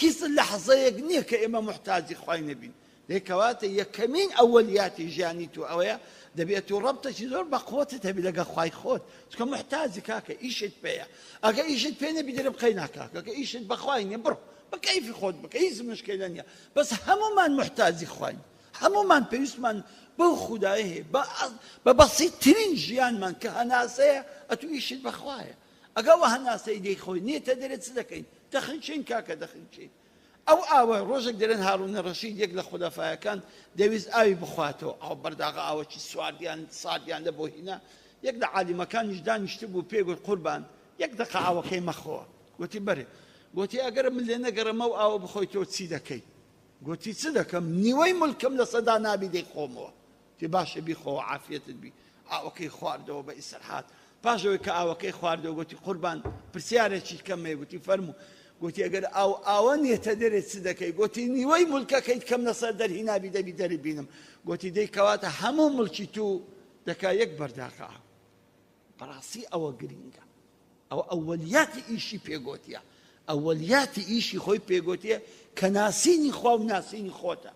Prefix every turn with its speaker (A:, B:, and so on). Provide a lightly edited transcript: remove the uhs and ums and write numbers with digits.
A: هیچ لەحزەیەک نییە کە ئێمە محتاجی خوای نەبین لێکەواتە یەکەمین ئەوەلیاتی ژیانی تو ئەوەیە دەبێت و ڕەبتەی زۆر بە قوتت هەبی لەگە خوای خۆت چکە محتاجی کاکە ئیشت پێیە ئەگە ئیشت پێ نەبی دەرە بقەی ناکاکە کە ئیشت بەخوای نیە بڕ بە کەیفی خۆت بکە هیچ مشکلە نییە بەس هەمومان محتاجی خواین هەمومان پێویستمان بەو خودایە هەیە بە بەسیطترین ژیانمان کە هەناسەیە ئەتو ئیشت بەخوایە ئەگە وە هەناسەی دەی خۆی نییە دەرێت چ دەکەین دەخنچین کاکە دەخنچین ئەو ئاوە ڕۆژێک دەرێن هاڕونە ڕەشید یەک لە خولەفایەکان دەویست ئاوی بخواتەوە ئەو بەرداغا ئاوەکی سواردیان ساردیان لە بۆ هینا یەک لە عالیمەکانیش دانیشتە بوو پێگوت قوربان یەک دقە ئاوەکەی مەخۆوە گوتی بەرێ گوتی ئەگەر من لێ نەگەڕمە و ئاوە بخۆیتەوە چی دەکەی گوتی چ دەکەم نیوەی مولکم لە سەدا نابی دەی خۆمەوە تی باشە بیخۆوە عافیەتت بی ئاوەکەی خواردەوە بە ئیسرحات پاشەوەی کە ئاوەکەی خواردەوە گوتی قوربان پرسیارێکی کەم هەیە گوتی فەرموو گوتی ئەگەر ئاوە نیەتە دەرێت چ دەکەی گوتی نیوەی مولکەکەیت کەم لەسەر دەرهی نابی دەبی دەری بینم گوتی دەی کەواتە هەموو مڵکی تو دەکا یەک بەرداخە بەڕاستی ئەوە گرینگە ئەوە ئەوەلیاتی ئیشی پێگوتیە ئەوەلیاتی ئیشی خۆی پێگوتیە کە ناسینی خوا و ناسینی خۆتە